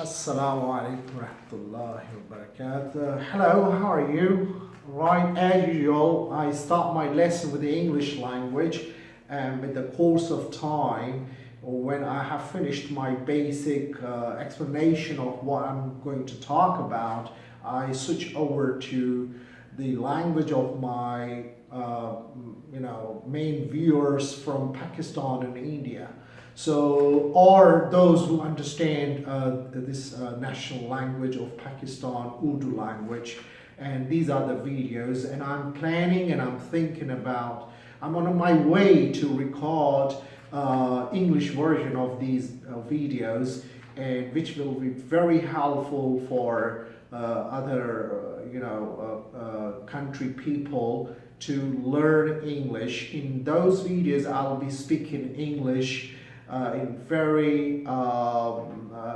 Assalamu alaikum warahmatullahi wabarakatuh. Hello, how are you? Right, as usual, I start my lesson with the English language, and with the course of time, when I have finished my basic explanation of what I'm going to talk about, I switch over to the language of my main viewers from Pakistan and India. So, or those who understand this national language of Pakistan, Urdu language, and these are the videos. And I'm planning and I'm thinking about, I'm on my way to record English version of these videos, and which will be very helpful for other country people to learn English. In those videos, I'll be speaking English in very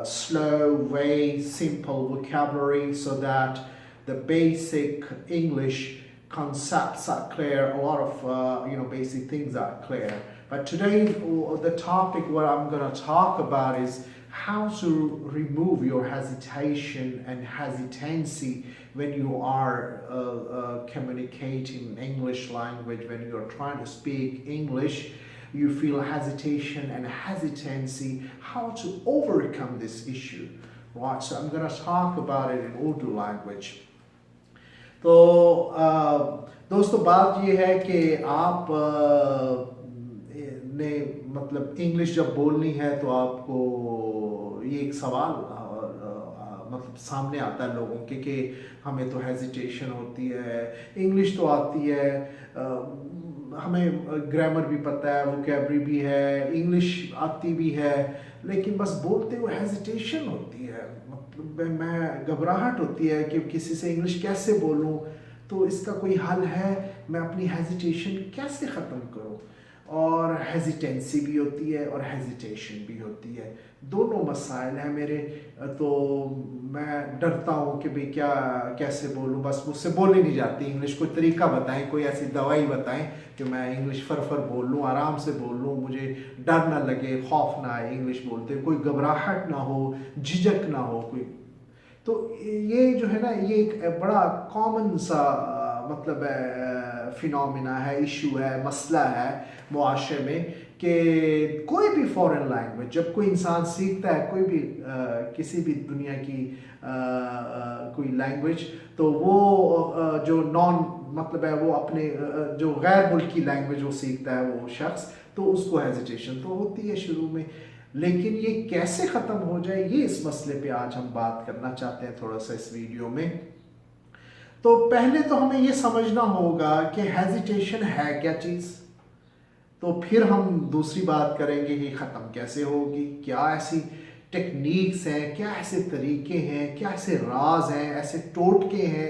slow way, simple vocabulary, so that the basic English concepts are clear. A lot of basic things are clear. But today, the topic what I'm going to talk about is how to remove your hesitation and hesitancy when you are communicating English language. When you're trying to speak English, you feel hesitation and hesitancy, how to overcome this issue, right? So I'm going to talk about it in Urdu language. तो दोस्तों, बात ये है कि आप ने मतलब English जब बोलनी है तो आपको ये एक सवाल मतलब सामने आता है लोगों के कि हमें तो हेजिटेशन होती है, इंग्लिश तो आती है, हमें ग्रामर भी पता है, वोकैबुलरी भी है, इंग्लिश आती भी है, लेकिन बस बोलते हुए हेजिटेशन होती है, मतलब मैं घबराहट होती है कि किसी से इंग्लिश कैसे बोलूं, तो इसका कोई हल है, मैं अपनी हेजिटेशन कैसे ख़त्म करूं? और हेजिटेंसी भी होती है और हेजिटेशन भी होती है, दोनों मसाइल हैं मेरे। तो मैं डरता हूँ कि भाई क्या कैसे बोलूँ, बस मुझसे बोली नहीं जाती इंग्लिश। कोई तरीका बताएं, कोई ऐसी दवाई बताएं कि मैं इंग्लिश फर बोल लूँ, आराम से बोल लूँ, मुझे डर ना लगे, खौफ ना आए इंग्लिश बोलते, कोई घबराहट ना हो, झिझक ना हो कोई। तो ये जो है ना, ये एक बड़ा कॉमन सा मतलब फिनोमिना है, इशू है, मसला है मुआशरे में कि कोई भी फॉरेन लैंग्वेज जब कोई इंसान सीखता है, कोई भी किसी भी दुनिया की कोई लैंग्वेज, तो वो जो नॉन मतलब है, वो अपने जो गैर मुल्की लैंग्वेज वो सीखता है वो शख्स, तो उसको हेजिटेशन तो होती है शुरू में। लेकिन ये कैसे ख़त्म हो जाए, ये इस मसले पे आज हम बात करना चाहते हैं थोड़ा सा इस वीडियो में। तो पहले तो हमें ये समझना होगा कि हेजिटेशन है क्या चीज़, तो फिर हम दूसरी बात करेंगे कि ख़त्म कैसे होगी, क्या ऐसी टेक्निक्स हैं, क्या ऐसे तरीके हैं, क्या ऐसे राज हैं, ऐसे टोटके हैं,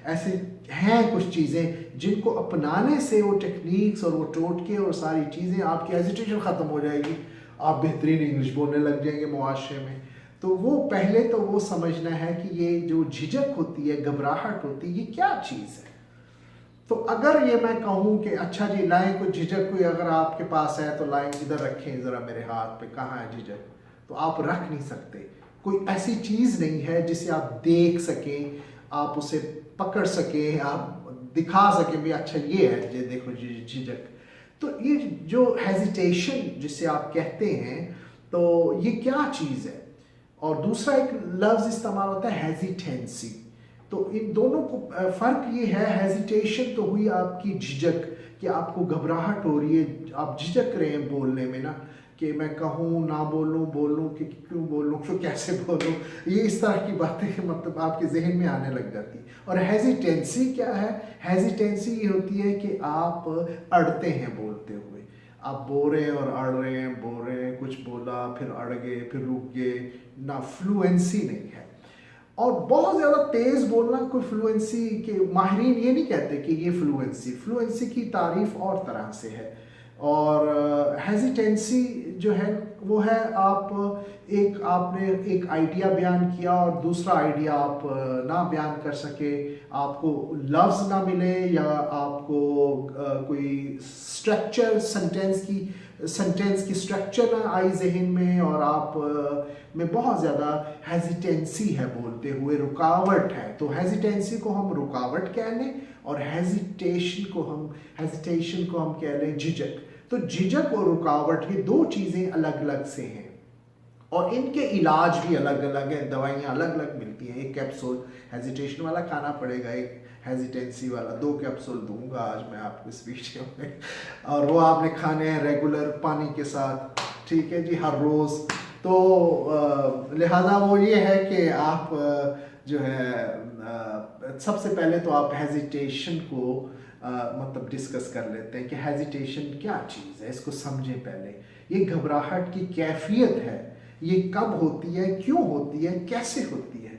ऐसे हैं कुछ चीज़ें जिनको अपनाने से वो टेक्निक्स और वो टोटके और सारी चीज़ें, आपकी हेजिटेशन ख़त्म हो जाएगी, आप बेहतरीन इंग्लिश बोलने लग जाएंगे मुआशरे में। तो वो पहले तो वो समझना है कि ये जो झिझक होती है, घबराहट होती है, ये क्या चीज़ है। तो अगर ये मैं कहूँ कि अच्छा जी लाएं कुछ झिझक कोई अगर आपके पास है तो लाएं, इधर रखें ज़रा मेरे हाथ पे, कहाँ है झिझक, तो आप रख नहीं सकते। कोई ऐसी चीज़ नहीं है जिसे आप देख सकें, आप उसे पकड़ सकें, आप दिखा सकें भी अच्छा ये है, ये देखो झिझक। तो ये जो हेजिटेशन जिसे आप कहते हैं, तो ये क्या चीज़ है। और दूसरा एक लफ्ज़ इस्तेमाल होता है हेजिटेंसी। तो इन दोनों को फ़र्क ये है, हेजिटेशन तो हुई आपकी झिझक कि आपको घबराहट हो रही है, आप झिझक रहे हैं बोलने में ना, कि मैं कहूँ ना बोलूँ कि क्यों बोलूँ, क्यों कैसे बोलूँ, ये इस तरह की बातें मतलब आपके जहन में आने लग जाती। और हेजिटेंसी क्या है, हेजिटेंसी ये होती है कि आप अड़ते हैं बोलते हुए, आप बोल रहे हैं और अड़ रहे हैं, बोल रहे हैं, कुछ बोला फिर अड़ गए, फिर रुक गए ना, फ्लुएंसी नहीं है। और बहुत ज़्यादा तेज़ बोलना कोई फ्लुएंसी के माहिरीन ये नहीं कहते कि ये फ्लुएंसी की तारीफ़ और तरह से है। और हेजिटेंसी जो है वो है आपने एक आइडिया बयान किया और दूसरा आइडिया आप ना बयान कर सके, आपको लफ्ज़ ना मिले, या आपको कोई स्ट्रक्चर सेंटेंस की सेंटेंस की स्ट्रक्चर ना आई जहन में, और आप में बहुत ज़्यादा हेजिटेंसी है बोलते हुए, रुकावट है। तो हेजिटेंसी को हम रुकावट कह लें और हेजिटेशन को हम कह लें झिझक। तो झिझक और रुकावट ये दो चीज़ें अलग अलग से हैं और इनके इलाज भी अलग अलग है, दवाइयाँ अलग अलग मिलती हैं। एक कैप्सूल हेजिटेशन वाला खाना पड़ेगा, एक हेजिटेंसी वाला। 2 कैप्सूल दूंगा आज मैं आपको इस वीडियो में, और वो आपने खाने हैं रेगुलर पानी के साथ, ठीक है जी, हर रोज़। तो लिहाजा वो ये है कि आप जो है सबसे पहले तो आप हेजिटेशन को मतलब डिस्कस कर लेते हैं कि हेजिटेशन क्या चीज़ है, इसको समझें पहले। ये घबराहट की कैफियत है, ये कब होती है, क्यों होती है, कैसे होती है।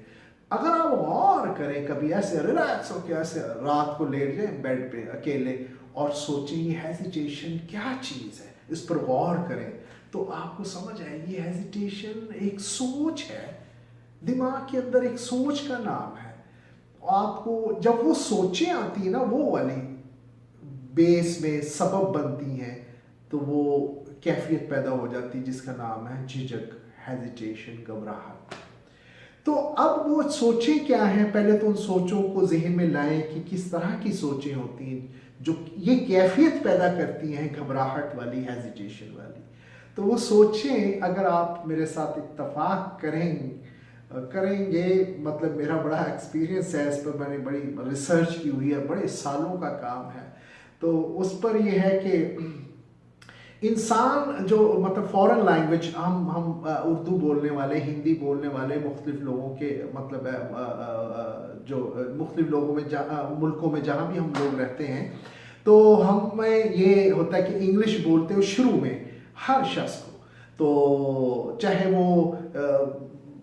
अगर आप गौर करें, कभी ऐसे रिलैक्स होकर ऐसे रात को लेट जाए बेड पे अकेले और सोचें ये हेजिटेशन क्या चीज़ है, इस पर गौर करें, तो आपको समझ आएगी हेजिटेशन एक सोच है, दिमाग के अंदर एक सोच का नाम है। आपको जब वो सोचें आती है ना, वो वाली बेस में सबब बनती हैं, तो वो कैफियत पैदा हो जाती है जिसका नाम है झिझक, हेजिटेशन, घबराहट। तो अब वो सोचें क्या हैं, पहले तो उन सोचों को जहन में लाएं कि किस तरह की सोचें होती हैं जो ये कैफियत पैदा करती हैं घबराहट वाली, हेजिटेशन वाली। तो वो सोचें, अगर आप मेरे साथ इत्तफाक करेंगे, मतलब मेरा बड़ा एक्सपीरियंस है इस पर, मैंने बड़ी रिसर्च की हुई है, बड़े सालों का काम है। तो उस पर यह है कि इंसान जो मतलब फॉरेन लैंग्वेज, हम उर्दू बोलने वाले, हिंदी बोलने वाले, मुख्तलिफ लोगों के मतलब जो मुख्तलिफ लोगों में मुल्कों में जहाँ भी हम लोग रहते हैं, तो हमें ये होता है कि इंग्लिश बोलते हो शुरू में हर शख्स को, तो चाहे वो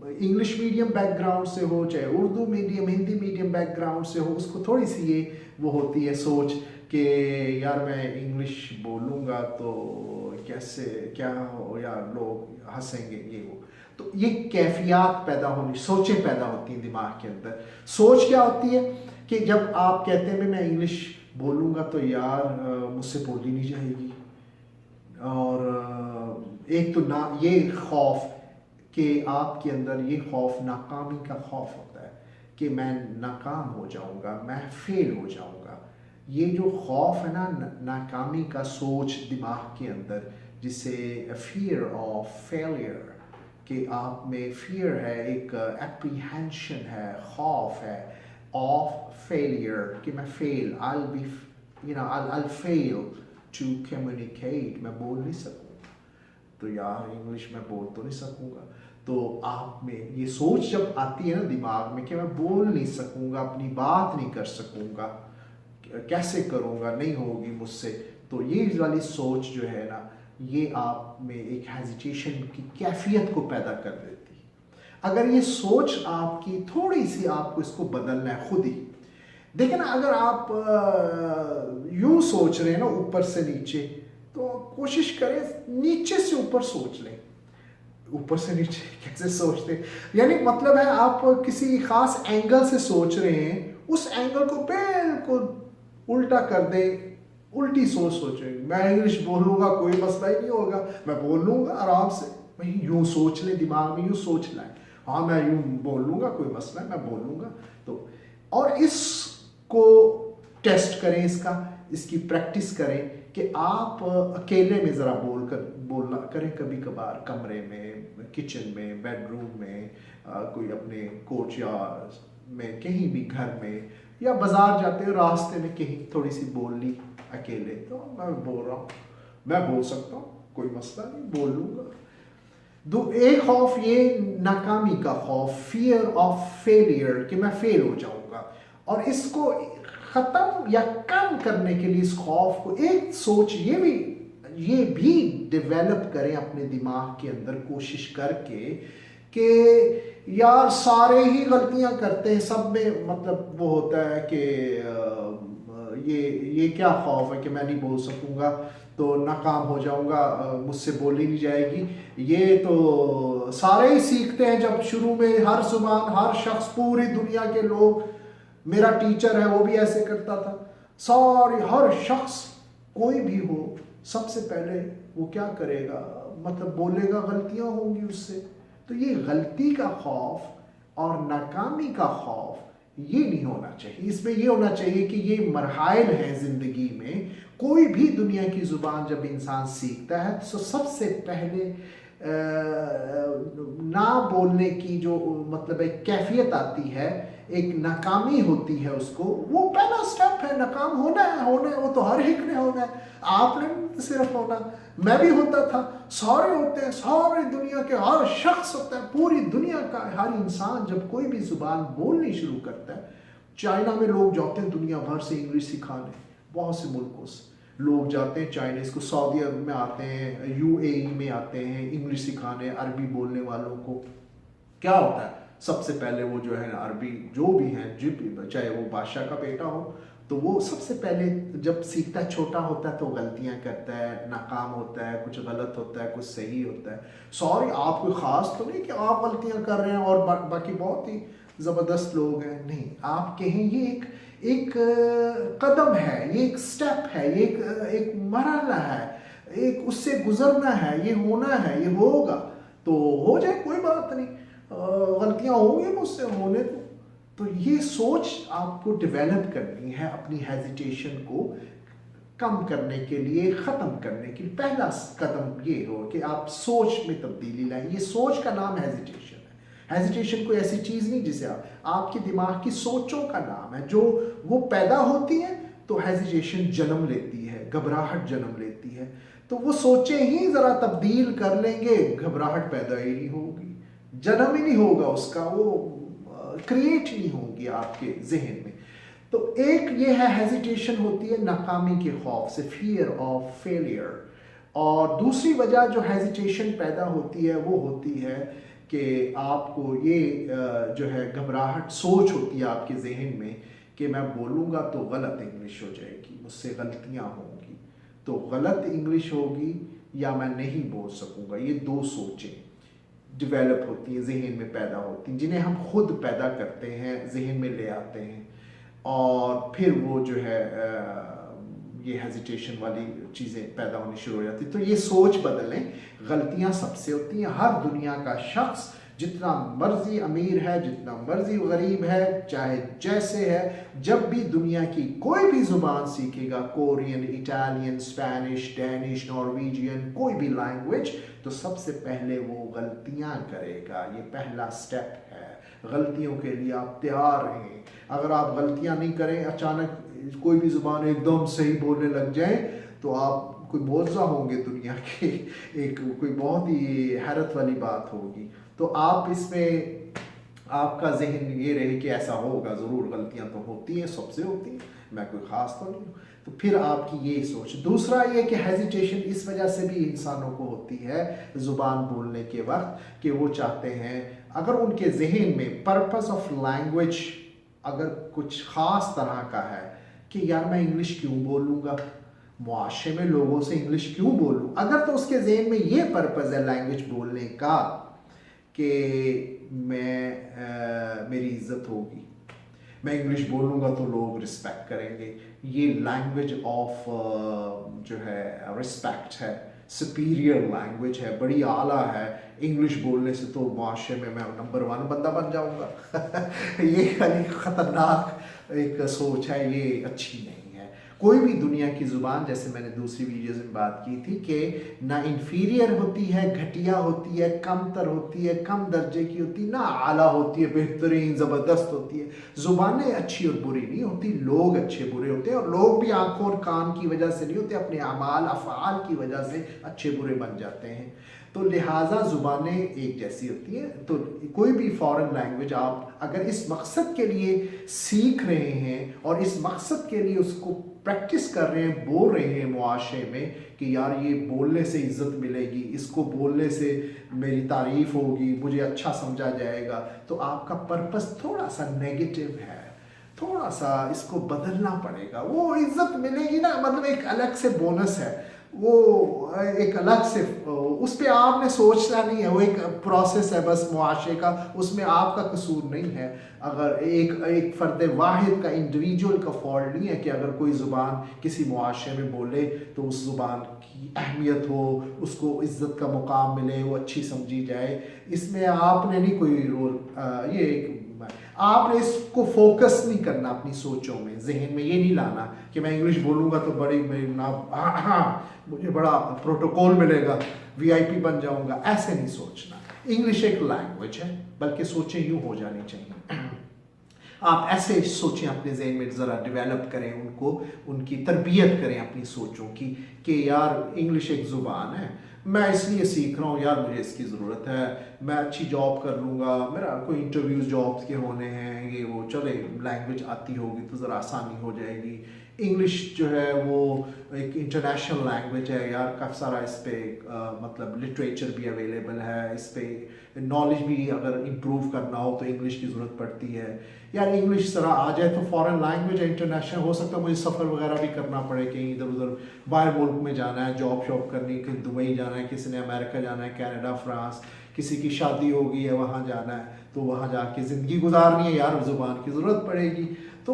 इंग्लिश मीडियम बैकग्राउंड से हो, चाहे Urdu medium, Hindi medium background से हो, उसको थोड़ी सी ये वो होती है सोच कि यार मैं इंग्लिश बोलूँगा तो कैसे क्या हो, यार लोग हंसेंगे, ये वो। तो ये कैफियत पैदा होनी, सोचें पैदा होती हैं दिमाग के अंदर। सोच क्या होती है कि जब आप कहते हैं मैं इंग्लिश बोलूँगा तो यार मुझसे बोली नहीं जाएगी, और एक तो ना ये खौफ कि आपके अंदर ये खौफ नाकामी का खौफ होता है कि मैं नाकाम हो जाऊँगा, मैं फेल हो जाऊँगा। ये जो खौफ है ना नाकामी का, सोच दिमाग के अंदर, जिसे फियर ऑफ फेलियर, कि आप में फियर है, एक एप्रीहेंशन है, खौफ है ऑफ फेलियर, कि मैं fail, I'll fail to communicate, मैं बोल नहीं सकूँगा, तो यार इंग्लिश में बोल तो नहीं सकूँगा। तो आप में ये सोच जब आती है ना दिमाग में कि मैं बोल नहीं सकूँगा, अपनी बात नहीं कर सकूँगा, कैसे करूँगा, नहीं होगी मुझसे, तो ये वाली सोच जो है ना, ये आप में एक हेजिटेशन की कैफियत को पैदा कर देती है। अगर ये सोच आपकी थोड़ी सी, आपको इसको बदलना है खुद ही। देखिए ना, अगर आप यूँ सोच रहे हैं ना ऊपर से नीचे, तो कोशिश करें नीचे से ऊपर सोच लें। ऊपर से नीचे कैसे सोचते हैं, यानी मतलब है आप किसी खास एंगल से सोच रहे हैं, उस एंगल को बिल्कुल उल्टा कर दें, उल्टी सोच सोचें। मैं इंग्लिश बोलूँगा कोई मसला ही नहीं होगा, मैं बोल लूँगा आराम से। भाई यूँ सोच लें, दिमाग में यूँ सोच लाएं, हाँ मैं यूँ बोल लूँगा, कोई मसला है, मैं बोल लूँगा। तो और इसको टेस्ट करें, इसकी प्रैक्टिस करें कि आप अकेले में ज़रा बोलना करें, कभी कभार कमरे में, किचन में, बेडरूम में, कोई अपने कोर्टयार्ड में, कहीं भी घर में, या बाजार जाते हो रास्ते में कहीं थोड़ी सी बोल ली अकेले, तो मैं बोल रहा हूँ, मैं बोल सकता हूँ, कोई मसला नहीं, बोल लूँगा। एक खौफ ये नाकामी का खौफ, फियर ऑफ फेलियर, कि मैं फेल हो जाऊँगा, और इसको ख़त्म या कम करने के लिए इस खौफ को एक सोच ये भी डेवलप करें अपने दिमाग के अंदर, कोशिश करके कि यार सारे ही गलतियां करते हैं, सब में मतलब वो होता है कि ये क्या खौफ है कि मैं नहीं बोल सकूंगा तो नाकाम हो जाऊंगा, मुझसे बोली नहीं जाएगी। ये तो सारे ही सीखते हैं जब शुरू में, हर जुबान, हर शख्स, पूरी दुनिया के लोग, मेरा टीचर है वो भी ऐसे करता था, सारे हर शख्स कोई भी हो सबसे पहले वो क्या करेगा, मतलब बोलेगा, गलतियां होंगी उससे। तो ये गलती का खौफ और नाकामी का खौफ ये नहीं होना चाहिए। इसमें ये होना चाहिए कि ये मरहाइल हैं ज़िंदगी में। कोई भी दुनिया की ज़ुबान जब इंसान सीखता है तो सबसे पहले ना बोलने की जो मतलब एक कैफियत आती है, एक नाकामी होती है, उसको वो पहला स्टेप है। नाकाम होना है, वो तो हर एक ने होना है, आपने सिर्फ होना, मैं भी होता था, सारे होते हैं, सारी दुनिया के हर शख्स होता है, पूरी दुनिया का हर इंसान जब कोई भी जुबान बोलनी शुरू करता है। चाइना में लोग जाते हैं दुनिया भर से इंग्लिश सिखाने, बहुत से मुल्कों से लोग जाते हैं चाइनीज़ को, सऊदी अरब में आते हैं, यूएई में आते हैं इंग्लिश सिखाने अरबी बोलने वालों को। क्या होता है, सबसे पहले वो जो है अरबी जो भी हैं, जो चाहे वो बादशाह का बेटा हो, तो वो सबसे पहले जब सीखता है, छोटा होता है तो गलतियां करता है, नाकाम होता है, कुछ गलत होता है, कुछ सही होता है। सॉरी, आप कोई ख़ास तो नहीं कि आप गलतियां कर रहे हैं और बाकी बहुत ही ज़बरदस्त लोग हैं, नहीं। आप कहें ये एक कदम है, ये एक स्टेप है, ये एक मरहला है, एक उससे गुजरना है, ये होना है, ये होगा तो हो जाए, कोई बात नहीं, गलतियां होंगी मुझसे, होने तो ये सोच आपको डेवलप करनी है। अपनी हेजिटेशन को कम करने के लिए, ख़त्म करने के लिए पहला कदम ये हो कि आप सोच में तब्दीली लाएं। ये सोच का नाम हेजिटेशन है। हेजिटेशन कोई ऐसी चीज़ नहीं जिसे आपके दिमाग की सोचों का नाम है, जो वो पैदा होती है तो हेजिटेशन जन्म लेती है, घबराहट जन्म लेती है। तो वो सोचें ही ज़रा तब्दील कर लेंगे, घबराहट पैदा ही नहीं होगी, जन्म ही नहीं होगा उसका, वो क्रिएट नहीं होगी आपके जहन में। तो एक ये है, हेजिटेशन होती है नाकामी के खौफ से, फियर ऑफ फेलियर। और दूसरी वजह जो हेजिटेशन पैदा होती है वो होती है कि आपको ये जो है घबराहट सोच होती है आपके जहन में कि मैं बोलूँगा तो गलत इंग्लिश हो जाएगी, मुझसे गलतियाँ होंगी, तो गलत इंग्लिश होगी या मैं नहीं बोल सकूँगा। ये दो सोचें डेवलप होती हैं, जहन में पैदा होती हैं, जिन्हें हम खुद पैदा करते हैं, जहन में ले आते हैं, और फिर वो जो है ये हेजिटेशन वाली चीज़ें पैदा होनी शुरू हो जाती। तो ये सोच बदलें। गलतियां सबसे होती हैं, हर दुनिया का शख्स जितना मर्जी अमीर है, जितना मर्जी गरीब है, चाहे जैसे है, जब भी दुनिया की कोई भी ज़ुबान सीखेगा, Korean, Italian, Spanish, Danish, Norwegian, कोई भी लैंग्वेज, तो सबसे पहले वो गलतियां करेगा। ये पहला स्टेप है। गलतियों के लिए आप तैयार रहें। अगर आप गलतियां नहीं करें, अचानक कोई भी ज़ुबान एकदम सही बोलने लग जाए, तो आप कोई मौज़ा होंगे दुनिया के, एक कोई बहुत ही हैरत वाली बात होगी। तो आप इसमें आपका जहन ये रहे कि ऐसा होगा ज़रूर, गलतियां तो होती हैं, सबसे होती हैं, मैं कोई ख़ास तो नहीं हूँ। तो फिर आपकी ये सोच। दूसरा ये कि हेजिटेशन इस वजह से भी इंसानों को होती है ज़ुबान बोलने के वक्त कि वो चाहते हैं, अगर उनके जहन में पर्पस ऑफ लैंग्वेज अगर कुछ ख़ास तरह का है कि यार मैं इंग्लिश क्यों बोलूँगा, मुआशरे में लोगों से इंग्लिश क्यों बोलूँ, अगर तो उसके जहन में ये पर्पस है लैंग्वेज बोलने का कि मेरी इज्जत होगी, मैं इंग्लिश बोलूँगा तो लोग रिस्पेक्ट करेंगे, ये लैंग्वेज ऑफ जो है रिस्पेक्ट है, सुपीरियर लैंग्वेज है, बड़ी आला है, इंग्लिश बोलने से तो माशरे में मैं नंबर 1 बंदा बन जाऊँगा ये खाली ख़तरनाक एक सोच है, ये अच्छी नहीं है। कोई भी दुनिया की ज़ुबान, जैसे मैंने दूसरी वीडियोज़ में बात की थी कि ना इन्फीरियर होती है, घटिया होती है, कमतर होती है, कम दर्जे की होती है, ना आला होती है, बेहतरीन ज़बरदस्त होती है। ज़ुबानें अच्छी और बुरी नहीं होती, लोग अच्छे बुरे होते हैं, और लोग भी आँखों और कान की वजह से नहीं होते, अपने अमाल अफ़आल की वजह से अच्छे बुरे बन जाते हैं। तो लिहाजा ज़ुबानें एक जैसी होती हैं। तो कोई भी फॉरेन लैंग्वेज आप अगर इस मकसद के लिए सीख रहे हैं और इस मकसद के लिए उसको प्रैक्टिस कर रहे हैं, बोल रहे हैं मुआशरे में कि यार ये बोलने से इज़्ज़त मिलेगी, इसको बोलने से मेरी तारीफ़ होगी, मुझे अच्छा समझा जाएगा, तो आपका पर्पस थोड़ा सा नेगेटिव है, थोड़ा सा इसको बदलना पड़ेगा। वो इज़्ज़त मिलेगी ना, मतलब एक अलग से बोनस है, वो एक अलग से उस पे आपने सोचना नहीं है, वो एक प्रोसेस है बस मुआशरे का, उसमें आपका कसूर नहीं है। अगर एक एक फ़र्द वाहिद का, इंडिविजुअल का फॉल्ट नहीं है कि अगर कोई ज़ुबान किसी मुआशरे में बोले तो उस ज़ुबान की अहमियत हो, उसको इज़्ज़त का मुकाम मिले, वो अच्छी समझी जाए। इसमें आपने नहीं कोई रोल, ये एक आपने इसको फोकस नहीं करना अपनी सोचों में, जहन में ये नहीं लाना कि मैं इंग्लिश बोलूँगा तो बड़ी मेरी ना मुझे बड़ा प्रोटोकॉल मिलेगा, वीआईपी बन जाऊँगा, ऐसे नहीं सोचना। इंग्लिश एक लैंग्वेज है, बल्कि सोचें यूँ हो जानी चाहिए। आप ऐसे सोचें, अपने जहन में ज़रा डेवलप करें उनको, उनकी तरबियत करें अपनी सोचों की कि यार इंग्लिश एक ज़ुबान है, मैं इसलिए सीख रहा हूँ यार, मुझे इसकी ज़रूरत है, मैं अच्छी जॉब कर लूँगा, मेरा कोई इंटरव्यूज़ जॉब्स के होने हैं, ये वो, चले लैंग्वेज आती होगी तो ज़रा आसानी हो जाएगी। इंग्लिश जो है वो एक इंटरनेशनल लैंग्वेज है यार, काफ़ी सारा इस पर मतलब लिटरेचर भी अवेलेबल है, इस पर नॉलेज भी अगर इम्प्रूव करना हो तो इंग्लिश की ज़रूरत पड़ती है यार। इंग्लिश ज़रा आ जाए तो फॉरेन लैंग्वेज है, इंटरनेशनल, हो सकता है मुझे सफ़र वगैरह भी करना पड़े, कहीं इधर उधर बाहर मुल्क में जाना है, जॉब शॉप करनी, कहीं दुबई जाना है, किसी ने अमेरिका जाना है, कनाडा, फ्रांस, किसी की शादी होगी है वहाँ जाना है, तो वहाँ जाके ज़िंदगी गुजारनी है यार, ज़ुबान की ज़रूरत पड़ेगी। तो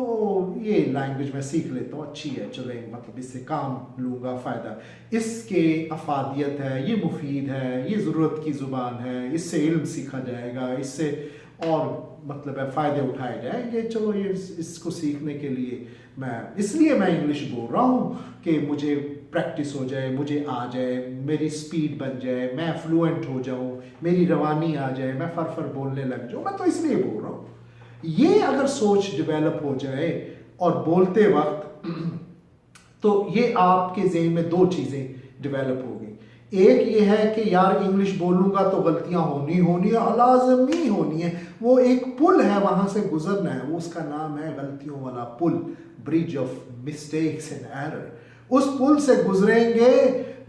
ये लैंग्वेज मैं सीख लेता हूँ, अच्छी है, चले मतलब इससे काम लूँगा, फ़ायदा इसके अफादियत है, ये मुफीद है, ये ज़रूरत की ज़ुबान है, इससे इल्म सीखा जाएगा, इससे और मतलब है फ़ायदे उठाए जाएंगे। चलो ये इसको सीखने के लिए इसलिए मैं इंग्लिश बोल रहा हूँ कि मुझे प्रैक्टिस हो जाए, मुझे आ जाए, मेरी स्पीड बन जाए, मैं फ्लुएंट हो जाऊँ, मेरी रवानी आ जाए, मैं फर बोलने लग जाऊँ, मैं तो इसलिए बोल रहा हूँ। ये अगर सोच डेवलप हो जाए और बोलते वक्त तो ये आपके ज़हन में दो चीज़ें डेवलप हो गई। एक ये है कि यार इंग्लिश बोलूँगा तो गलतियाँ होनी है, लाज़मी होनी है, वो एक पुल है, वहाँ से गुजरना है, वो उसका नाम है गलतियों वाला पुल, bridge of mistakes and error. उस पुल से गुजरेंगे,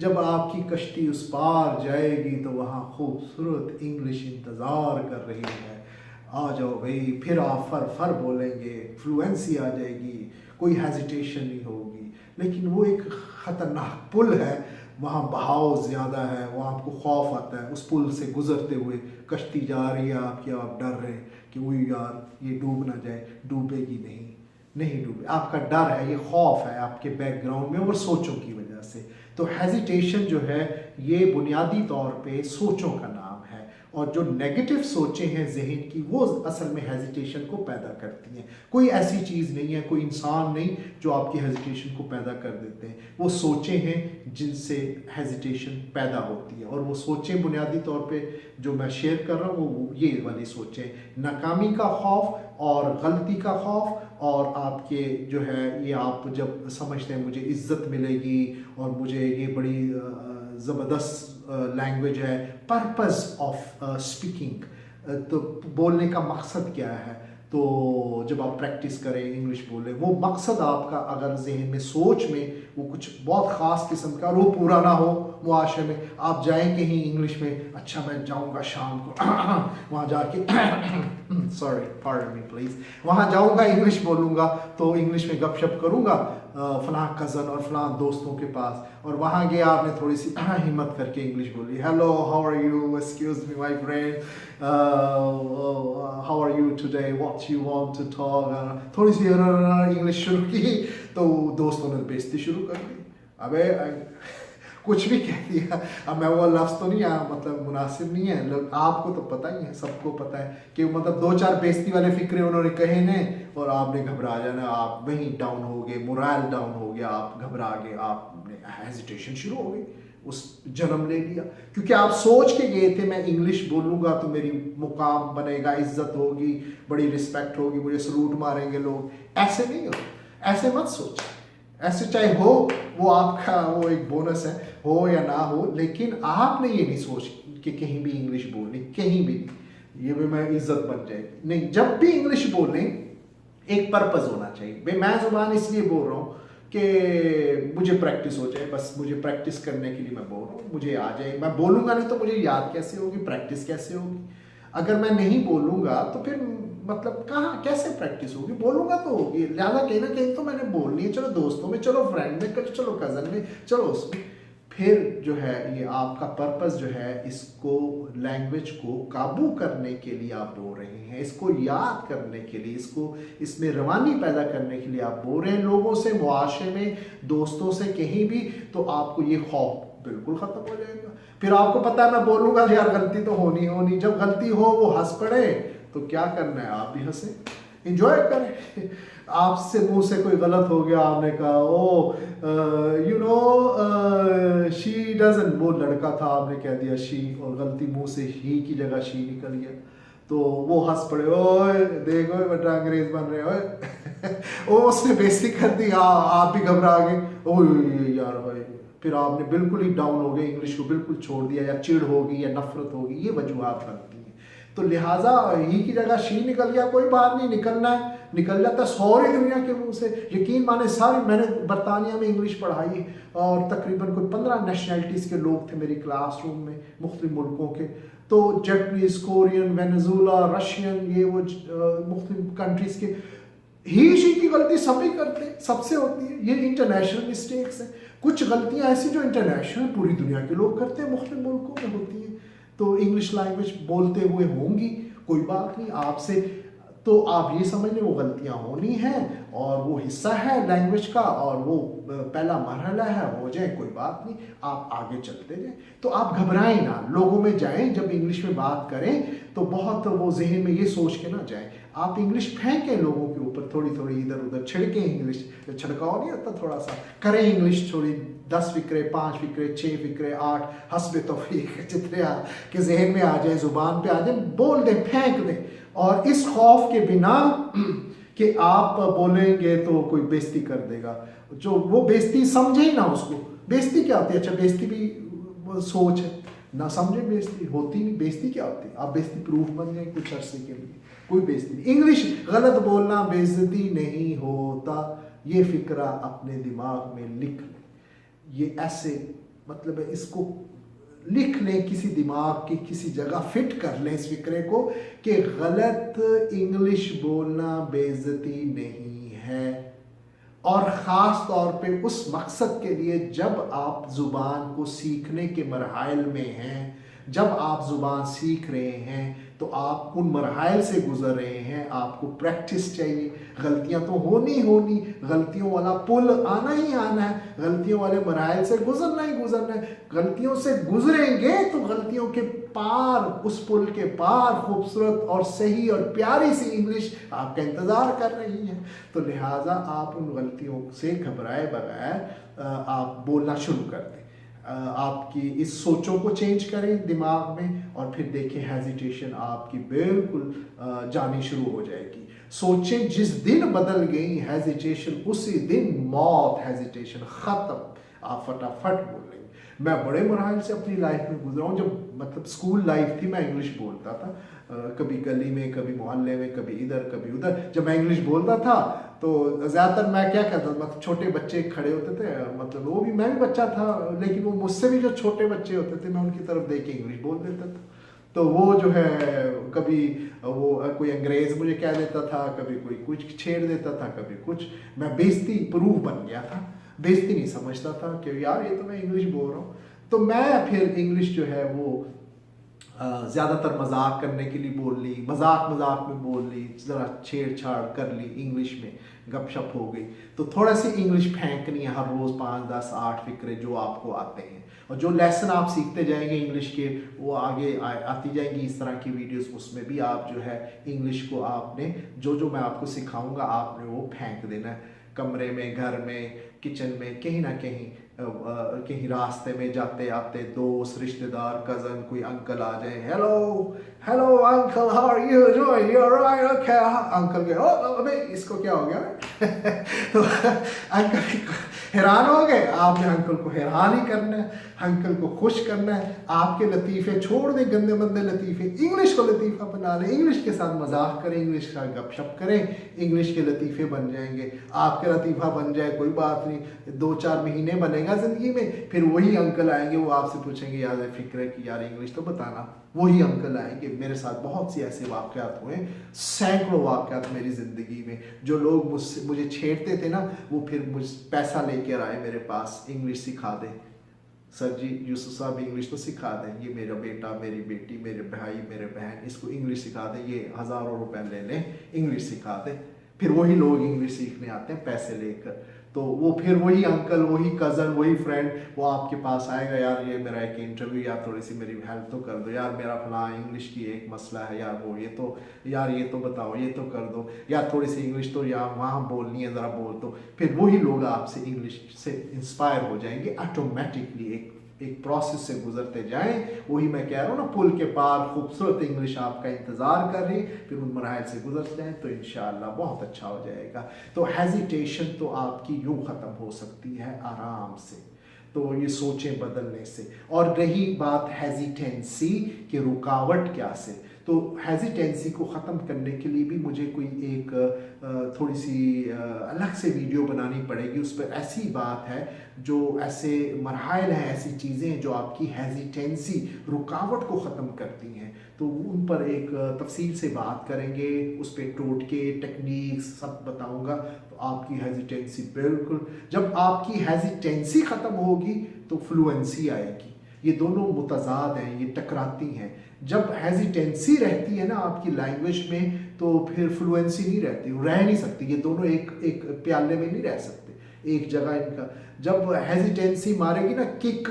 जब आपकी कश्ती उस पार जाएगी तो वहाँ खूबसूरत इंग्लिश इंतज़ार कर रही है। आ जाओ भाई, फिर आप फर बोलेंगे, फ्लुएंसी आ जाएगी, कोई हेजिटेशन नहीं होगी। लेकिन वो एक ख़तरनाक पुल है, वहाँ बहाव ज़्यादा है, वहाँ आपको खौफ आता है, उस पुल से गुजरते हुए कश्ती जा रही है आपकी, आप डर रहे हैं कि वही यार ये डूब ना जाए, डूबेगी नहीं डूबे, आपका डर है, ये खौफ है आपके बैकग्राउंड में और सोचों की वजह से। तो हेजिटेशन जो है ये बुनियादी तौर पे सोचों का नाम है, और जो नेगेटिव सोचें हैं जहन की, वो असल में हेजिटेशन को पैदा करती हैं। कोई ऐसी चीज़ नहीं है, कोई इंसान नहीं जो आपकी हेजिटेशन को पैदा कर देते हैं, वो सोचें हैं जिनसे हेजिटेशन पैदा होती है। और वो सोचें बुनियादी तौर पे जो मैं शेयर कर रहा हूँ वो ये वाली सोचें, नाकामी का खौफ और गलती का खौफ, और आपके जो है ये आप जब समझते हैं मुझे इज़्ज़त मिलेगी और मुझे ये बड़ी ज़बरदस्त लैंग्वेज है, पर्पस ऑफ स्पीकिंग, तो बोलने का मकसद क्या है, तो जब आप प्रैक्टिस करें इंग्लिश बोलें, वो मकसद आपका अगर जहन में सोच में वो कुछ बहुत ख़ास किस्म का और वो पूरा ना हो, मुआशरे में आप जाएं कहीं इंग्लिश में, अच्छा मैं जाऊंगा शाम को वहाँ जाके सॉरी पार्डन मी प्लीज़, वहाँ जाऊंगा इंग्लिश बोलूँगा, तो इंग्लिश में गपशप करूँगा फ़लाँ कज़न और फ़लाँ दोस्तों के पास, और वहाँ गया आपने थोड़ी सी हिम्मत करके इंग्लिश बोली, hello how are you, excuse me my friend, how are you today, what you want to talk, थोड़ी सी इंग्लिश शुरू की तो दोस्तों ने बेइज्जती शुरू कर दी, अबे कुछ भी कह दिया। अब मैं वो लफ्ज़ तो नहीं मतलब मुनासिब नहीं है, लोग आपको तो पता ही है, सबको पता है कि मतलब दो चार बेइज्जती वाले फिक्रे उन्होंने कहे ने और आपने घबरा जाना, आप वहीं डाउन हो गए, मोरल डाउन हो गया, आप घबरा गए, आपने हेजिटेशन शुरू हो गई, उस जन्म ले लिया, क्योंकि आप सोच के गए थे मैं इंग्लिश बोलूँगा तो मेरी मुकाम बनेगा, इज्जत होगी, बड़ी रिस्पेक्ट होगी, मुझे सलूट मारेंगे लोग। ऐसे नहीं हो, ऐसे मत सोच, ऐसे चाहे हो वो आपका वो एक बोनस है, हो या ना हो, लेकिन आपने ये नहीं सोच कि कहीं भी इंग्लिश बोलनी, कहीं भी नहीं, ये भी मैं इज्जत बन जाएगी, नहीं, जब भी इंग्लिश बोलें एक पर्पज़ होना चाहिए। मैं ज़ुबान इसलिए बोल रहा हूँ कि मुझे प्रैक्टिस हो जाए, बस मुझे प्रैक्टिस करने के लिए मैं बोल रहा हूँ, मुझे आ जाए, मैं बोलूँगा नहीं तो मुझे याद कैसे होगी, प्रैक्टिस कैसे होगी, अगर मैं नहीं बोलूँगा तो फिर मतलब कहाँ कैसे प्रैक्टिस होगी, बोलूँगा तो होगी, लिहाजा कहीं ना कहीं तो मैंने बोलनी है, चलो दोस्तों में, चलो फ्रेंड में, चलो कज़न में, चलो उसमें, फिर जो है ये आपका पर्पस जो है, इसको लैंग्वेज को काबू करने के लिए आप बोल रहे हैं, इसको याद करने के लिए, इसको इसमें रवानी पैदा करने के लिए आप बोल रहे हैं। लोगों से, मुआशरे में, दोस्तों से, कहीं भी, तो आपको ये खौफ बिल्कुल ख़त्म हो जाएगा। फिर आपको पता है मैं बोलूँगा यार गलती तो होनी होनी, जब गलती हो वो हंस पड़े तो क्या करना है, आप भी हंसे, इंजॉय करें। आपसे मुंह से कोई गलत हो गया, आपने कहा ओ यू नो शी डजंट, वो लड़का था, आपने कह दिया शी, और गलती मुंह से ही की जगह शी निकल गया, तो वो हंस पड़े, ओए देखो बेटा अंग्रेज बन रहे हो। वो उसने बेइज्जती कर दी, आप भी घबरा गए, ओए यार भाई, फिर आपने बिल्कुल ही डाउन हो गए, इंग्लिश को बिल्कुल छोड़ दिया, या चिढ़ होगी या नफरत होगी, ये वजूहात बनती हैं। तो लिहाजा ही की जगह शी निकल गया, कोई बात नहीं, निकलना है, निकल जाता है सारी दुनिया के मुंह से। यकीन माने सारी, मैंने बरतानिया में इंग्लिश पढ़ाई और तकरीबन कोई 15 नेशनैलिटीज़ के लोग थे मेरी क्लासरूम में, मुख्तलिफ मुल्कों के, तो जैपनीज, कोरियन, वेनेजुला, रशियन, ये वो मुख्तलिफ कंट्रीज़ के। ही शी की गलती सभी करते हैं, सबसे होती है, ये इंटरनेशनल मिस्टेक्स हैं। कुछ गलतियां ऐसी जो इंटरनेशनल पूरी दुनिया के लोग करते हैं, मुख्तलिफ मुल्कों में होती हैं, तो इंग्लिश लैंग्वेज बोलते हुए होंगी, कोई बात नहीं आपसे, तो आप ये समझ लें वो गलतियां होनी हैं और वो हिस्सा है लैंग्वेज का, और वो पहला मरहला है, हो जाए कोई बात नहीं, आप आगे चलते जाएं। तो आप घबराएं ना, लोगों में जाएं, जब इंग्लिश में बात करें तो बहुत वो जहन में ये सोच के ना जाएं, आप इंग्लिश फेंकें लोगों के ऊपर, थोड़ी थोड़ी इधर उधर छिड़कें इंग्लिश, छिड़काव नहीं होता, थोड़ा सा करें इंग्लिश, थोड़ी 10 फिक्रे, 5 फिक्रे, 6 फिक्रे, 8 हस्बे तौफीक जितने आपके जहन में आ जाए, जुबान पे आ जाए, बोल दें, फेंक दें, और इस खौफ के बिना कि आप बोलेंगे तो कोई बेइज्जती कर देगा, जो वो बेइज्जती समझे ही ना उसको, बेइज्जती क्या होती है, अच्छा बेइज्जती भी सोच है ना, समझे बेइज्जती होती नहीं, बेइज्जती क्या होती है, आप बेइज्जती प्रूफ बन जाए कुछ अरसे के लिए, कोई बेइज्जती नहीं। इंग्लिश गलत बोलना बेइज्जती नहीं होता, ये फिक्रा अपने दिमाग में लिख लें, ये ऐसे मतलब है, इसको लिख लें, किसी दिमाग की किसी जगह फिट कर लें इस फिक्रे को कि गलत इंग्लिश बोलना बेइज्जती नहीं है, और ख़ास तौर पे उस मकसद के लिए जब आप ज़ुबान को सीखने के मरहल में हैं, जब आप ज़ुबान सीख रहे हैं तो आप उन मरहल से गुज़र रहे हैं, आपको प्रैक्टिस चाहिए, गलतियां तो होनी होनी, गलतियों वाला पुल आना ही आना है, गलतियों वाले मरहल से गुज़रना ही गुज़रना है, गलतियों से गुज़रेंगे तो गलतियों के पार, उस पुल के पार खूबसूरत और सही और प्यारी सी इंग्लिश आपका इंतज़ार कर रही है। तो लिहाजा आप उन गलतियों से घबराए बगैर आप बोलना शुरू कर दें, आपकी इस सोचों को चेंज करें दिमाग में, और फिर देखें हेजिटेशन आपकी बिल्कुल जानी शुरू हो जाएगी। सोचें जिस दिन बदल गई हेजिटेशन, उसी दिन मौत, हेजिटेशन ख़त्म, आप फटाफट बोलेंगे। मैं बड़े मरहल से अपनी लाइफ में गुजरा हूँ, जब मतलब स्कूल लाइफ थी मैं इंग्लिश बोलता था, कभी गली में, कभी मोहल्ले में, कभी इधर कभी उधर, जब मैं इंग्लिश बोलता था तो ज़्यादातर मैं क्या करता था, मतलब छोटे बच्चे खड़े होते थे, मतलब वो भी, मैं भी बच्चा था, लेकिन वो मुझसे भी जो छोटे बच्चे होते थे मैं उनकी तरफ देख के इंग्लिश बोल देता था, तो वो जो है कभी वो कोई अंग्रेज़ मुझे कह देता था, कभी कोई कुछ छेड़ देता था, कभी कुछ, मैं बेइज्जती प्रूफ बन गया था, बेइज्जती नहीं समझता था कि यार ये तो मैं इंग्लिश बोल रहा हूँ। तो मैं फिर इंग्लिश जो है वो ज़्यादातर मजाक करने के लिए बोल ली, मजाक मजाक में बोल ली, ज़रा छेड़छाड़ कर ली इंग्लिश में, गपशप हो गई, तो थोड़ा सी इंग्लिश फेंकनी है हर रोज़, 5, 10, 8 फिक्रे जो आपको आते हैं, और जो लेसन आप सीखते जाएंगे इंग्लिश के वो आगे आती जाएंगी इस तरह की वीडियोस, उसमें भी आप जो है इंग्लिश को आपने जो जो मैं आपको सिखाऊंगा आपने वो फेंक देना है, कमरे में, घर में, किचन में, कहीं ना कहीं, कहीं रास्ते में जाते आते दोस्त, रिश्तेदार, कज़न, कोई अंकल आ जाए, hello hello uncle, how are you doing, you alright, okay, uncle के अबे इसको क्या हो गया तो अंकल हैरान हो गए, आपने अंकल को हैरान ही करना है, अंकल को खुश करना है, आपके लतीफ़े छोड़ दें, गंदे मंदे लतीफ़े, इंग्लिश को लतीफ़ा बना लें, इंग्लिश के साथ मजाक करें, इंग्लिश का गपशप करें, इंग्लिश के लतीफ़े बन जाएंगे, आपका लतीफ़ा बन जाए कोई बात नहीं, 2-4 महीने बनेगा ज़िंदगी में, फिर वही अंकल आएंगे, वो आपसे पूछेंगे यार फिक्र है कि यार इंग्लिश तो बताना, वही अंकल आएंगे। मेरे साथ बहुत सी ऐसे वाक़यात हुए, सैकड़ों वाक़यात मेरी ज़िंदगी में, जो लोग मुझे छेड़ते थे ना, वो फिर मुझ पैसा लेकर आए मेरे पास, इंग्लिश सिखा दे, सर जी यूसुफ साहब इंग्लिश तो सिखा दें, ये मेरा बेटा, मेरी बेटी, मेरे भाई, मेरे बहन, इसको इंग्लिश सिखा दें, ये हज़ारों रुपए ले लें, इंग्लिश सिखा दें। फिर वही लोग इंग्लिश सीखने आते हैं पैसे लेकर। तो वो फिर वही अंकल, वही कज़न, वही फ्रेंड वो आपके पास आएगा, यार ये मेरा एक इंटरव्यू, यार थोड़ी सी मेरी हेल्प तो कर दो, यार मेरा फला इंग्लिश की एक मसला है, यार वो ये तो, यार ये तो बताओ, ये तो कर दो, यार थोड़ी सी इंग्लिश तो यार वहाँ बोलनी है, ज़रा बोल दो। फिर वही लोग आपसे इंग्लिश से इंस्पायर हो जाएंगे ऑटोमेटिकली। एक प्रोसेस से गुजरते जाएं, वही मैं कह रहा हूँ ना, पुल के पार खूबसूरत इंग्लिश आपका इंतज़ार कर रही, फिर उन मराहल से गुजर जाएं तो इंशाअल्लाह बहुत अच्छा हो जाएगा। तो हेजिटेशन तो आपकी यूँ ख़त्म हो सकती है आराम से, तो ये सोचें बदलने से। और रही बात हेजिटेंसी की रुकावट क्या से, तो हेजिटेंसी को ख़त्म करने के लिए भी मुझे कोई एक थोड़ी सी अलग से वीडियो बनानी पड़ेगी। उस पर ऐसी बात है जो ऐसे मरहल हैं, ऐसी चीज़ें जो आपकी हेजिटेंसी रुकावट को ख़त्म करती हैं, तो उन पर एक तफसील से बात करेंगे, उस पर टोटके टेक्निक्स सब बताऊंगा। तो आपकी हेजिटेंसी बिल्कुल, जब आपकी हेजिटेंसी ख़त्म होगी तो फ्लुएंसी आएगी। ये दोनों मुतज़ाद हैं, ये टकराती हैं। जब हेजिटेंसी रहती है ना आपकी लैंग्वेज में, तो फिर फ्लुएंसी नहीं रहती, रह नहीं सकती। ये दोनों एक प्याले में नहीं रह सकते, एक जगह इनका। जब हेजिटेंसी मारेगी ना किक,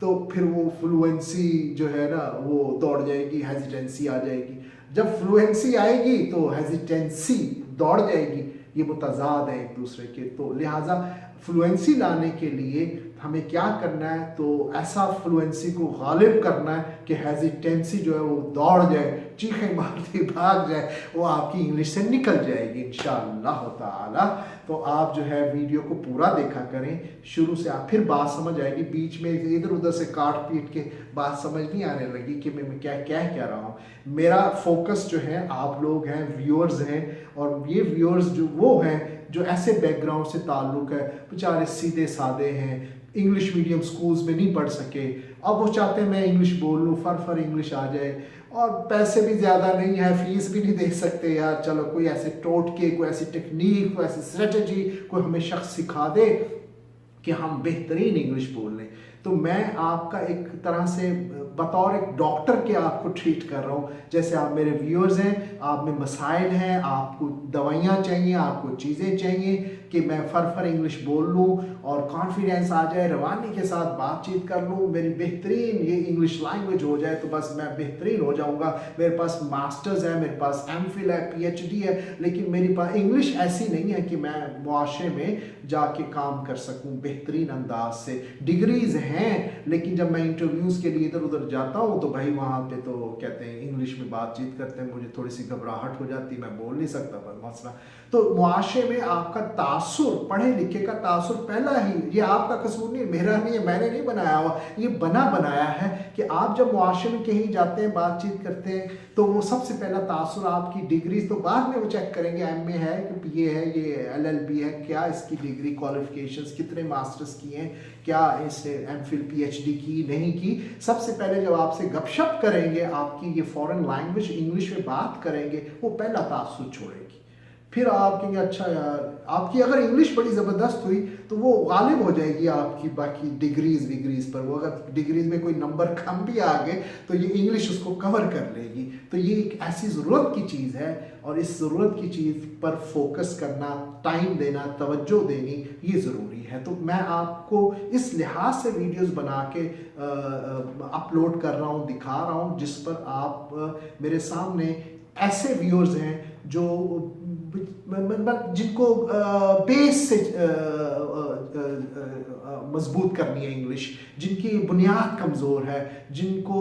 तो फिर वो फ्लुएंसी जो है ना वो दौड़ जाएगी, हेजिटेंसी आ जाएगी। जब फ्लुएंसी आएगी तो हेजिटेंसी दौड़ जाएगी। ये मुतज़ाद हैं एक दूसरे के। तो लिहाजा फ्लुएंसी लाने के लिए हमें क्या करना है, तो ऐसा फ्लुएंसी को गालिब करना है कि हेजिटेंसी जो है वो दौड़ जाए, चीखें मारती भाग जाए, वो आपकी इंग्लिश से निकल जाएगी इंशाअल्लाह ताला। तो आप जो है वीडियो को पूरा देखा करें शुरू से, आप फिर बात समझ आएगी। बीच में इधर उधर से काट पीट के बात समझ नहीं आने लगी कि मैं क्या कह रहा हूँ। मेरा फोकस जो है आप लोग हैं, व्यूअर्स हैं, और ये व्यूअर्स जो वो हैं जो ऐसे बैकग्राउंड से ताल्लुक़ है, बेचारे सीधे साधे हैं, इंग्लिश मीडियम स्कूल्स में नहीं पढ़ सके, अब वो चाहते हैं मैं इंग्लिश बोल लूँ, फर इंग्लिश आ जाए, और पैसे भी ज़्यादा नहीं है, फीस भी नहीं दे सकते। यार चलो कोई ऐसे टोटके, कोई ऐसी टेक्निक, कोई ऐसी स्ट्रेटजी कोई हमें शख्स सिखा दे कि हम बेहतरीन इंग्लिश बोल लें। तो मैं आपका एक तरह से बतौर एक डॉक्टर के आपको ट्रीट कर रहा हूँ। जैसे आप मेरे व्यूअर्स हैं, आप में मसाइल हैं, आपको दवाइयाँ चाहिए, आपको चीज़ें चाहिए कि मैं फर इंग्लिश बोल लूँ और कॉन्फिडेंस आ जाए, रवानी के साथ बातचीत कर लूँ, मेरी बेहतरीन ये इंग्लिश लैंग्वेज हो जाए, तो बस मैं बेहतरीन हो जाऊँगा। मेरे पास मास्टर्स है, मेरे पास MPhil है, PhD है, लेकिन मेरे पास इंग्लिश ऐसी नहीं है कि मैं मुआशरे में जाके काम कर सकूँ बेहतरीन अंदाज से। डिग्रीज हैं, लेकिन जब मैं इंटरव्यूज़ के लिए इधर उधर जाता हूँ तो भाई वहाँ पे तो कहते हैं इंग्लिश में बातचीत करते हैं, मुझे थोड़ी सी घबराहट हो जाती, मैं बोल नहीं सकता पर मसला। तो मुआशरे में आपका तासुर, पढ़े लिखे का तासुर पहला ही, ये आपका कसूर नहीं, मेरा नहीं है, मैंने नहीं बनाया हुआ, ये बनाया है कि आप जब मुआशरे में कहीं जाते हैं, बातचीत करते हैं, तो वो सबसे पहला तासुर आपकी डिग्रीज, तो बाद में वो चेक करेंगे MA है कि PA है, ये LLB है, क्या इसकी डिग्री क्वालिफिकेशंस, कितने मास्टर्स किए हैं, क्या इसने MPhil PhD की नहीं की। सबसे पहले जब आपसे गपशप करेंगे, आपकी ये फॉरेन लैंग्वेज इंग्लिश में बात करेंगे, वो पहला तासुर छोड़ेगी। फिर आप कहेंगे अच्छा यार, आपकी अगर इंग्लिश बड़ी ज़बरदस्त हुई तो वो गालिब हो जाएगी आपकी बाकी डिग्रीज पर। वो अगर डिग्रीज में कोई नंबर कम भी आ गए तो ये इंग्लिश उसको कवर कर लेगी। तो ये एक ऐसी ज़रूरत की चीज़ है, और इस ज़रूरत की चीज़ पर फोकस करना, टाइम देना, तवज्जो देनी, ये ज़रूरी है। तो मैं आपको इस लिहाज से वीडियोस बना के अपलोड कर रहा हूँ, दिखा रहा हूँ, जिस पर आप मेरे सामने ऐसे व्यूअर्स हैं जो जिनको बेस से मजबूत करनी है इंग्लिश, जिनकी बुनियाद कमज़ोर है, जिनको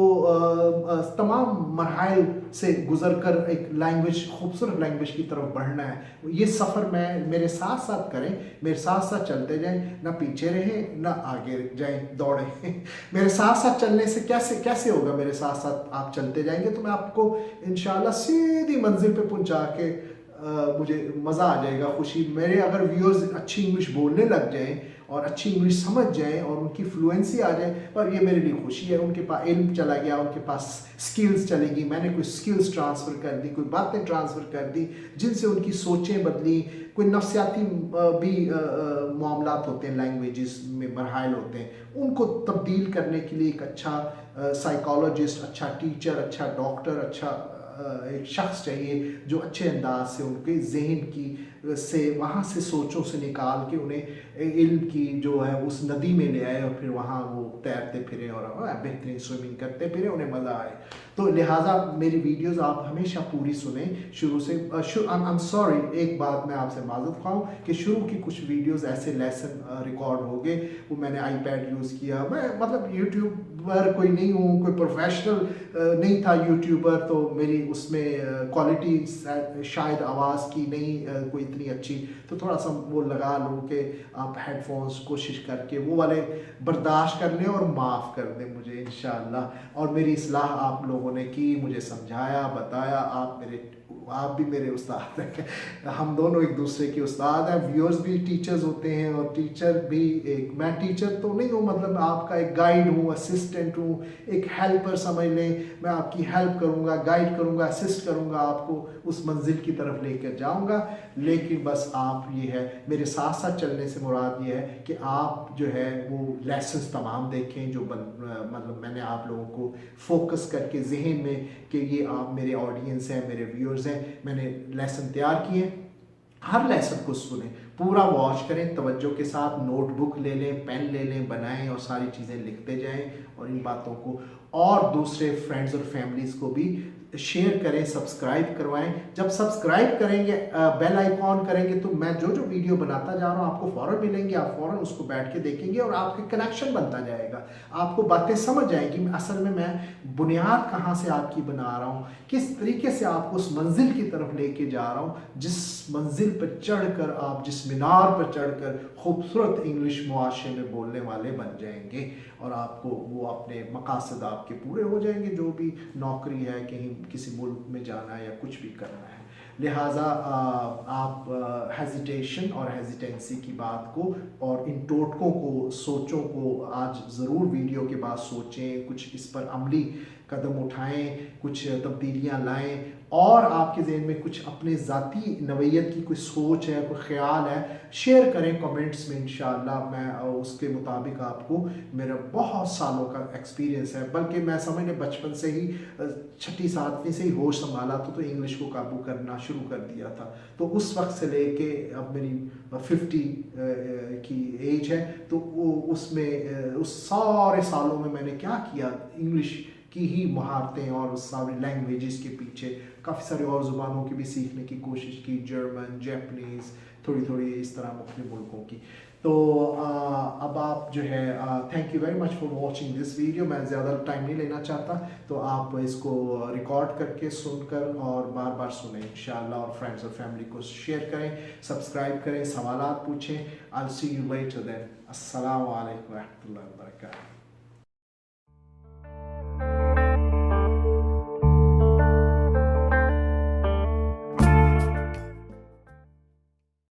तमाम मरहल से गुजर कर एक लैंग्वेज, खूबसूरत लैंग्वेज की तरफ बढ़ना है। ये सफ़र में मेरे साथ साथ करें, मेरे साथ साथ चलते जाएं, ना पीछे रहें ना आगे जाएं, दौड़ें। मेरे साथ साथ चलने से कैसे होगा, मेरे साथ साथ आप चलते जाएंगे तो मैं आपको इंशाल्लाह सीधी मंजिल पे पहुंचा के मुझे मज़ा आ जाएगा, खुशी। मेरे अगर व्यूअर्स अच्छी इंग्लिश बोलने लग जाएं और अच्छी इंग्लिश समझ जाएं और उनकी फ्लुएंसी आ जाए, और ये मेरे लिए खुशी है। उनके पास इल्म चला गया, उनके पास स्किल्स चलेगी, मैंने कोई स्किल्स ट्रांसफ़र कर दी, कोई बातें ट्रांसफ़र कर दी जिनसे उनकी सोचें बदली। कोई नफ्सियाती भी मामलात होते हैं, लैंग्वेजेस में मरहाइल होते हैं, उनको तब्दील करने के लिए एक अच्छा साइकोलॉजिस्ट, अच्छा टीचर, अच्छा डॉक्टर, अच्छा एक शख्स चाहिए जो अच्छे अंदाज से उनके जहन की से वहाँ से सोचों से निकाल के उन्हें इल्म की जो है उस नदी में ले आए और फिर वहाँ वो तैरते फिरें और बेहतरीन स्विमिंग करते फिरें, उन्हें मज़ा आए। तो लिहाजा मेरी वीडियोस आप हमेशा पूरी सुने शुरू से। आई एम सॉरी, एक बात मैं आपसे माज़रत ख़्वाह कि शुरू की कुछ वीडियोस ऐसे लेसन रिकॉर्ड हो गए, वो मैंने आईपैड यूज़ किया। मैं मतलब यूट्यूबर कोई नहीं हूँ, कोई प्रोफेशनल नहीं था यूट्यूबर, तो मेरी उसमें क्वालिटी शायद आवाज़ की नहीं कोई इतनी अच्छी, तो थोड़ा सा वो लगा लो कि आप हेडफोन्स कोशिश करके वो वाले बर्दाश्त कर लें और माफ़ कर दें मुझे इंशाअल्लाह। और मेरी इस्लाह आप लोगों ने की, मुझे समझाया, बताया, आप भी मेरे उस्ताद हैं, हम दोनों एक दूसरे के उस्ताद हैं। व्यूअर्स भी टीचर्स होते हैं और टीचर भी एक, मैं टीचर तो नहीं हूँ, मतलब आपका एक गाइड हूँ, असिस्टेंट हूँ, एक हेल्पर समझ लें। मैं आपकी हेल्प करूँगा, गाइड करूँगा, असिस्ट करूँगा, आपको उस मंजिल की तरफ लेकर जाऊँगा। लेकिन बस आप ये है, मेरे साथ साथ चलने से मुराद ये है कि आप जो है वो लेसन्स तमाम देखें जो मतलब मैंने आप लोगों को फोकस करके जहन में कि ये आप मेरे ऑडियंस हैं, मेरे व्यूअर्स हैं, मैंने लेसन तैयार किए। हर लेसन को सुने, पूरा वॉच करें, तवज्जो के साथ नोटबुक ले लें, पेन ले लें, बनाएं और सारी चीज़ें लिखते जाएं और इन बातों को और दूसरे फ्रेंड्स और फैमिलीज़ को भी शेयर करें, सब्सक्राइब करवाएं। जब सब्सक्राइब करेंगे, बेल आइकॉन करेंगे, तो मैं जो जो वीडियो बनाता जा रहा हूँ आपको फ़ौरन मिलेंगे, आप फ़ौरन उसको बैठ के देखेंगे और आपके कनेक्शन बनता जाएगा, आपको बातें समझ आएंगी असल में मैं बुनियाद कहाँ से आपकी बना रहा हूँ, किस तरीके से आपको उस मंजिल की तरफ लेके जा रहा हूँ, जिस मंजिल पर चढ़कर आप, जिस मीनार पर चढ़कर खूबसूरत इंग्लिश मुआशरे में बोलने वाले बन जाएंगे और आपको वो अपने मकासद आपके पूरे हो जाएंगे, जो भी नौकरी है, कहीं किसी मुल्क में जाना है या कुछ भी करना है। लिहाजा आप हेजिटेशन और हेजिटेंसी की बात को और इन टोटकों को, सोचों को आज ज़रूर वीडियो के बाद सोचें, कुछ इस पर अमली कदम उठाएं, कुछ तब्दीलियां लाएं और आपके जहन में कुछ अपने ज़ाती नवैयत की कोई सोच है, कोई ख्याल है, शेयर करें कमेंट्स में। इंशाअल्लाह मैं उसके मुताबिक आपको, मेरा बहुत सालों का एक्सपीरियंस है, बल्कि मैं समझने बचपन से ही 6ठी 7वीं से ही होश संभाला तो इंग्लिश को काबू करना शुरू कर दिया था। तो उस वक्त से लेके अब मेरी 50 की एज है, तो उसमें उस सारे सालों में मैंने क्या किया, इंग्लिश की ही महारतें और उस सारी लैंग्वेजेस के पीछे काफ़ी सारी और ज़ुबानों की भी सीखने की कोशिश की, जर्मन, जैपनीज़, थोड़ी थोड़ी इस तरह मुख्तलिफ मुल्कों की। तो अब आप जो है, thank you very much for watching this video. मैं ज़्यादा टाइम नहीं लेना चाहता, तो आप इसको रिकॉर्ड करके सुनकर और बार बार सुनें इंशाअल्लाह, और फ्रेंड्स और फैमिली को शेयर करें, सब्सक्राइब करें, सवालात पूछें। I will see you later then. अस्सलामु अलैकुम व रहमतुल्लाहि व बरकातहू।